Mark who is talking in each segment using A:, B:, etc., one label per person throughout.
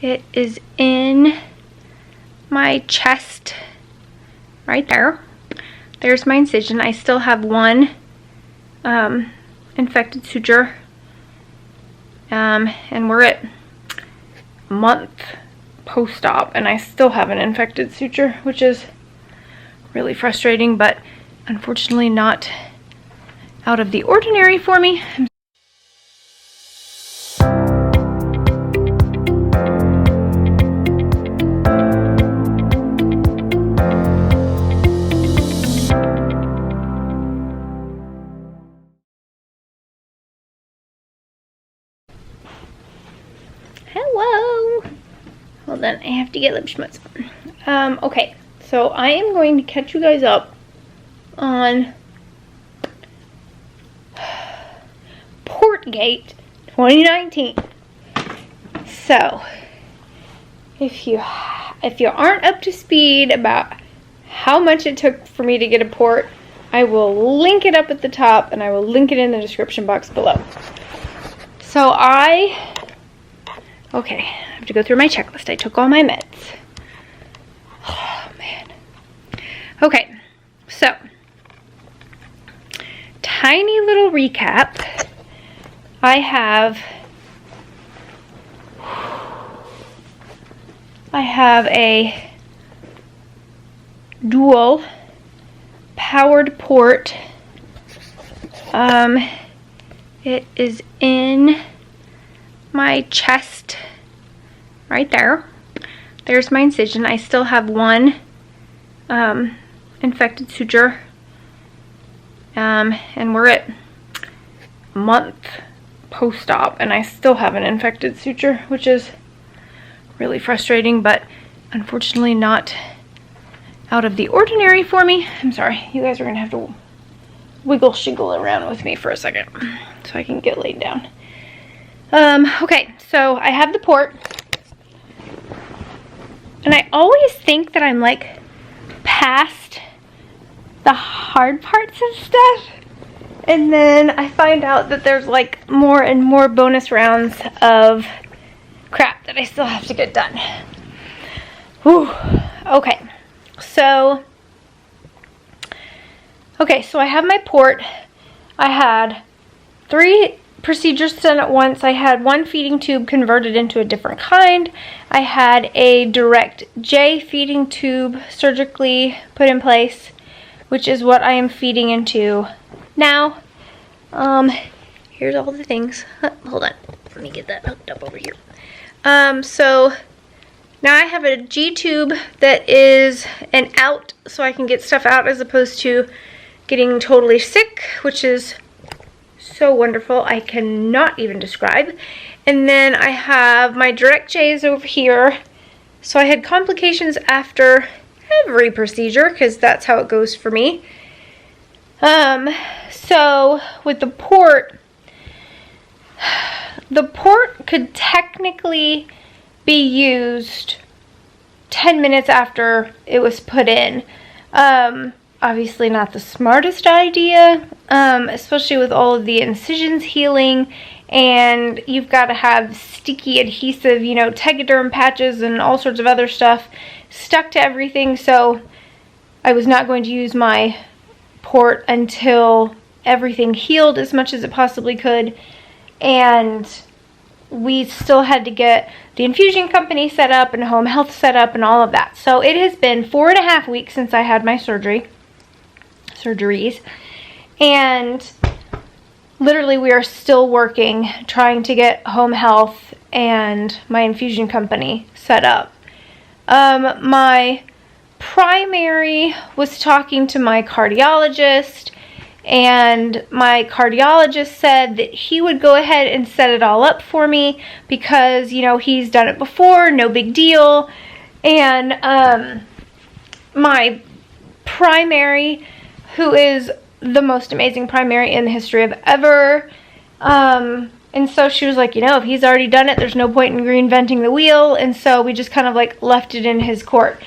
A: It is in my chest right there. There's my incision. I still have one infected suture, and we're at a month post-op and I still have an infected suture, which is really frustrating, but unfortunately not out of the ordinary for me. Hello. Hold on, I have to get lip schmutz. Okay, so I am going to catch you guys up on Portgate 2019. So, if you aren't up to speed about how much it took for me to get a port, I will link it up at the top and I will link it in the description box below. So okay, I have to go through my checklist. I took all my meds. Oh, man. Okay, so, tiny little recap. I have a dual powered port. It is in my chest right there. There's my incision. I still have one infected suture, and we're at a month post-op and I still have an infected suture, which is really frustrating, but unfortunately not out of the ordinary for me. I'm sorry, you guys are gonna have to wiggle shiggle around with me for a second so I can get laid down. Okay, so I have the port, and I always think that I'm like past the hard parts of stuff, and then I find out that there's like more and more bonus rounds of crap that I still have to get done. Whew. Okay, so I have my port. I had 3 procedures done at once. I had one feeding tube converted into a different kind. I had a direct J feeding tube surgically put in place, which is what I am feeding into now. Here's all the things. Hold on, let me get that hooked up over here. So now I have a G tube that is an out, so I can get stuff out as opposed to getting totally sick, which is so wonderful, I cannot even describe. And then I have my direct J's over here. So I had complications after every procedure because that's how it goes for me. So with the port could technically be used 10 minutes after it was put in. Obviously not the smartest idea, especially with all of the incisions healing, and you've got to have sticky adhesive, you know, Tegaderm patches and all sorts of other stuff stuck to everything, so I was not going to use my port until everything healed as much as it possibly could, and we still had to get the infusion company set up and home health set up and all of that. So it has been 4.5 weeks since I had my surgeries, and literally we are still working trying to get home health and my infusion company set up. My primary was talking to my cardiologist, and my cardiologist said that he would go ahead and set it all up for me because, you know, he's done it before, no big deal. And my primary, who is the most amazing primary in the history of ever, and so she was like, you know, if he's already done it, there's no point in reinventing the wheel. And so we just kind of like left it in his court,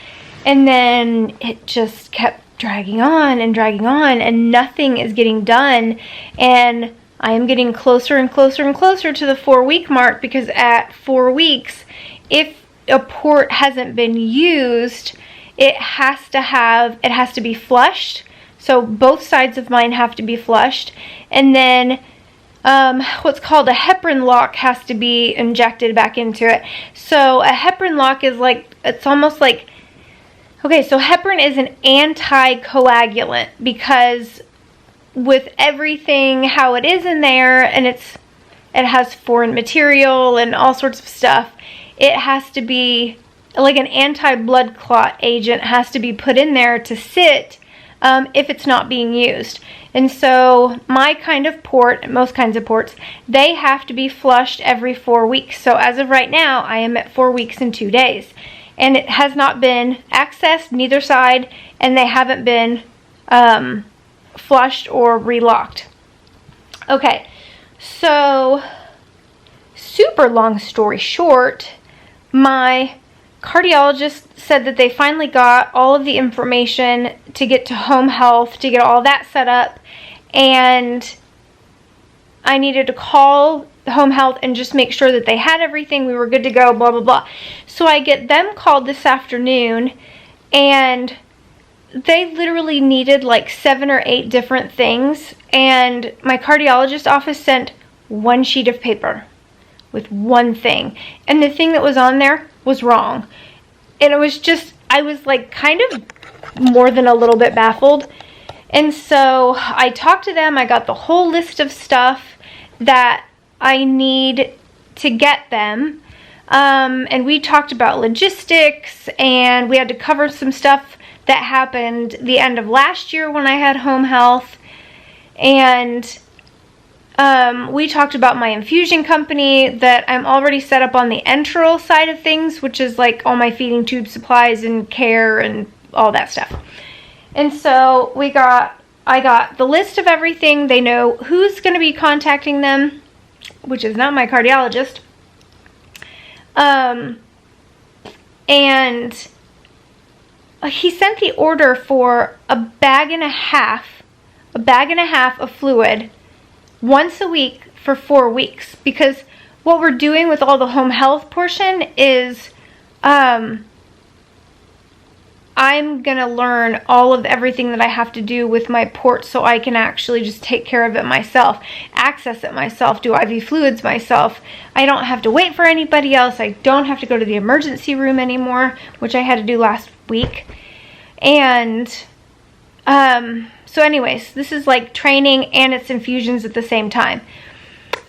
A: and then it just kept dragging on and nothing is getting done, and I am getting closer and closer and closer to the 4-week mark, because at 4 weeks, if a port hasn't been used, it has to be flushed. So both sides of mine have to be flushed. And then what's called a heparin lock has to be injected back into it. So a heparin lock is like, it's almost like, okay, so heparin is an anticoagulant because with everything how it is in there, and it has foreign material and all sorts of stuff, it has to be like an anti-blood clot agent has to be put in there to sit if it's not being used. And so my kind of port, most kinds of ports, they have to be flushed every 4 weeks. So as of right now, I am at 4 weeks and 2 days. And it has not been accessed, neither side, and they haven't been flushed or relocked. Okay, so super long story short, my cardiologist said that they finally got all of the information to get to home health, to get all that set up, and I needed to call home health and just make sure that they had everything, we were good to go, blah blah blah. So I get them called this afternoon, and they literally needed like 7 or 8 different things, and my cardiologist office sent one sheet of paper with one thing, and the thing that was on there was wrong. And it was just, I was like kind of more than a little bit baffled. And so I talked to them, I got the whole list of stuff that I need to get them, and we talked about logistics, and we had to cover some stuff that happened the end of last year when I had home health, and we talked about my infusion company, that I'm already set up on the enteral side of things, which is like all my feeding tube supplies and care and all that stuff. And so I got the list of everything. They know who's going to be contacting them, which is not my cardiologist. And he sent the order for a bag and a half of fluid once a week for 4 weeks, because what we're doing with all the home health portion is I'm gonna learn all of everything that I have to do with my port so I can actually just take care of it myself, access it myself, do IV fluids myself. I don't have to wait for anybody else. I don't have to go to the emergency room anymore, which I had to do last week. And so anyways, this is like training and it's infusions at the same time.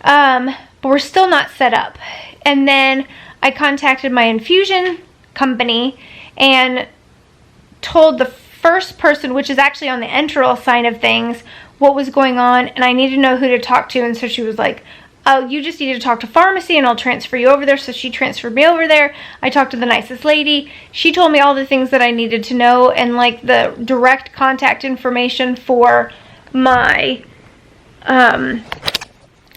A: But we're still not set up. And then I contacted my infusion company and told the first person, which is actually on the enteral side of things, what was going on, and I needed to know who to talk to. And so she was like, oh, you just need to talk to pharmacy and I'll transfer you over there. So she transferred me over there. I talked to the nicest lady. She told me all the things that I needed to know, and like the direct contact information for my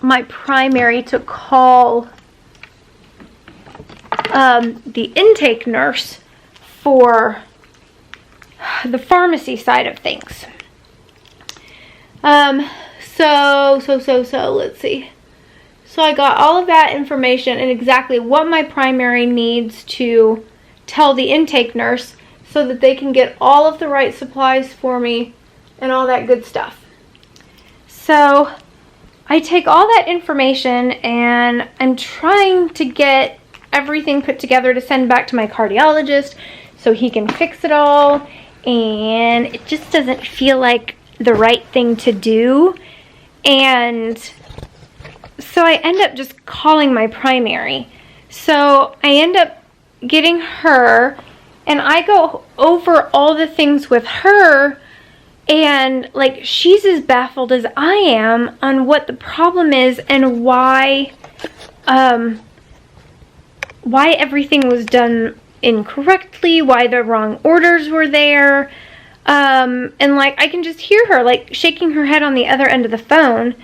A: my primary to call the intake nurse for the pharmacy side of things. So let's see. So I got all of that information and exactly what my primary needs to tell the intake nurse so that they can get all of the right supplies for me and all that good stuff. So I take all that information and I'm trying to get everything put together to send back to my cardiologist so he can fix it all, and it just doesn't feel like the right thing to do. And so I end up just calling my primary. So I end up getting her, and I go over all the things with her, and like she's as baffled as I am on what the problem is and why everything was done incorrectly, why the wrong orders were there. And like I can just hear her like shaking her head on the other end of the phone,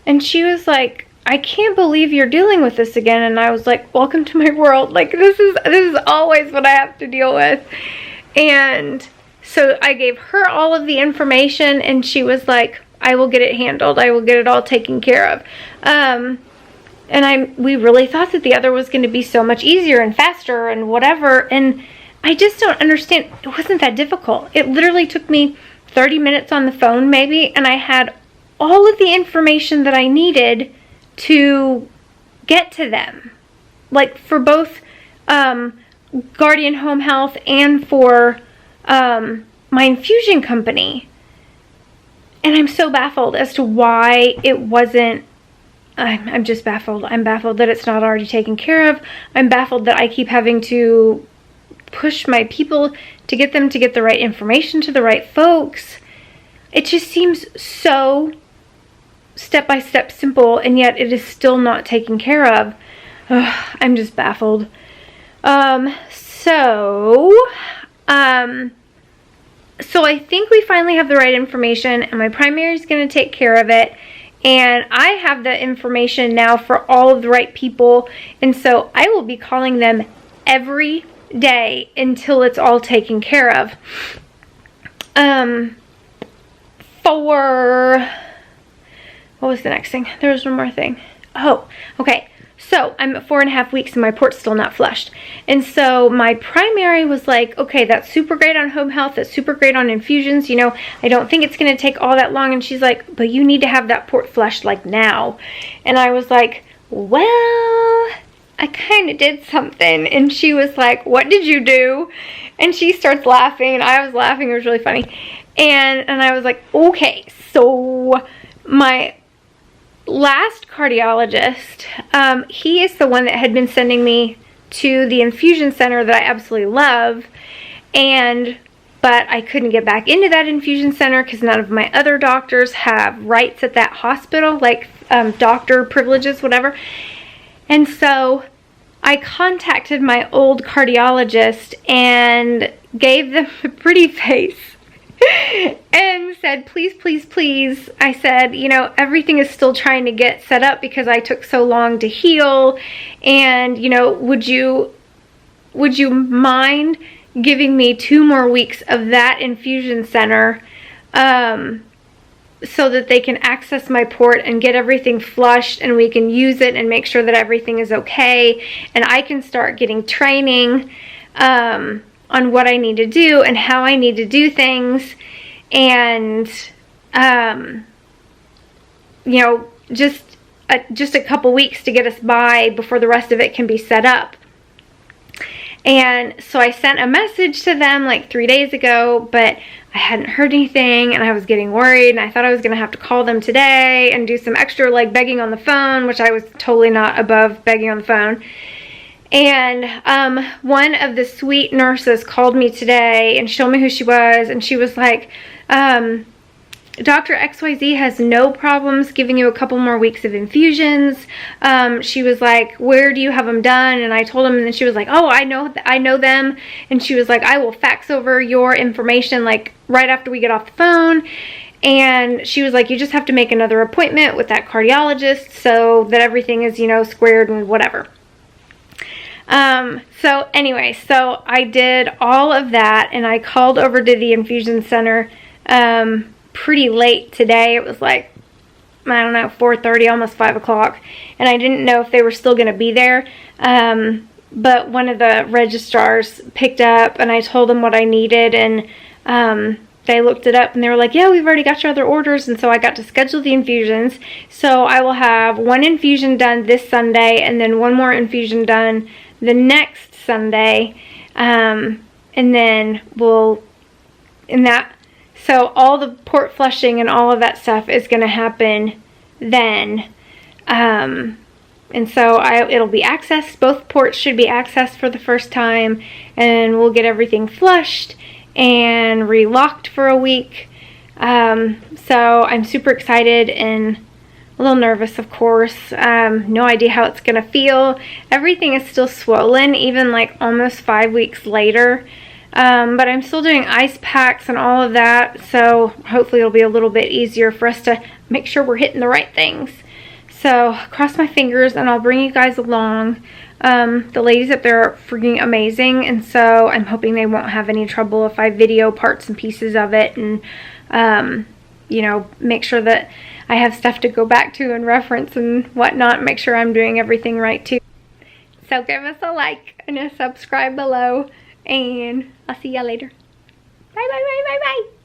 A: and she was like, I can't believe you're dealing with this again. And I was like, welcome to my world. Like this is always what I have to deal with. And so I gave her all of the information, and she was like, I will get it handled. I will get it all taken care of. And we really thought that the other was going to be so much easier and faster and whatever. And I just don't understand. It wasn't that difficult. It literally took me 30 minutes on the phone maybe, and I had all of the information that I needed to get to them. Like for both Guardian Home Health and for my infusion company. And I'm so baffled as to why it wasn't. I'm just baffled. I'm baffled that it's not already taken care of. I'm baffled that I keep having to push my people to get them to get the right information to the right folks. It just seems so step-by-step simple, and yet it is still not taken care of. Ugh, I'm just baffled. So I think we finally have the right information, and my primary is going to take care of it. And I have the information now for all of the right people. And so I will be calling them every day until it's all taken care of. What was the next thing? There was one more thing. Oh, okay. So I'm at 4.5 weeks and my port's still not flushed. And so my primary was like, okay, that's super great on home health. That's super great on infusions. You know, I don't think it's going to take all that long. And she's like, but you need to have that port flushed like now. And I was like, well, I kind of did something. And she was like, what did you do? And she starts laughing and I was laughing. It was really funny. And I was like, okay, so my last cardiologist, he is the one that had been sending me to the infusion center that I absolutely love, but I couldn't get back into that infusion center because none of my other doctors have rights at that hospital, like doctor privileges, whatever. And so I contacted my old cardiologist and gave them a pretty face and said, please, please, please. I said, you know, everything is still trying to get set up because I took so long to heal. And, you know, would you mind giving me 2 more weeks of that infusion center so that they can access my port and get everything flushed and we can use it and make sure that everything is okay. And I can start getting training on what I need to do and how I need to do things, and you know, just a couple weeks to get us by before the rest of it can be set up. And so I sent a message to them like 3 days ago, but I hadn't heard anything and I was getting worried, and I thought I was gonna have to call them today and do some extra like begging on the phone, which I was totally not above begging on the phone. And one of the sweet nurses called me today and showed me who she was, and she was like, Dr. XYZ has no problems giving you a couple more weeks of infusions. She was like, where do you have them done? And I told him, and then she was like, oh, I know them. And she was like, I will fax over your information like right after we get off the phone. And she was like, you just have to make another appointment with that cardiologist so that everything is, you know, squared and whatever. So anyway, so I did all of that and I called over to the infusion center, pretty late today. It was like, I don't know, 4:30, almost 5 o'clock. And I didn't know if they were still going to be there. But one of the registrars picked up and I told them what I needed, and, they looked it up and they were like, yeah, we've already got your other orders. And so I got to schedule the infusions. So I will have 1 infusion done this Sunday and then 1 more infusion done the next Sunday. And then so all the port flushing and all of that stuff is going to happen then. And so it'll be accessed. Both ports should be accessed for the first time, and we'll get everything flushed and relocked for a week. So I'm super excited and a little nervous, of course. No idea how it's gonna feel. Everything is still swollen, even like almost 5 weeks later. But I'm still doing ice packs and all of that, so hopefully it'll be a little bit easier for us to make sure we're hitting the right things. So cross my fingers and I'll bring you guys along. The ladies up there are freaking amazing, and so I'm hoping they won't have any trouble if I video parts and pieces of it, and you know, make sure that I have stuff to go back to and reference and whatnot, make sure I'm doing everything right too. So give us a like and a subscribe below, and I'll see y'all later. Bye, bye, bye, bye, bye.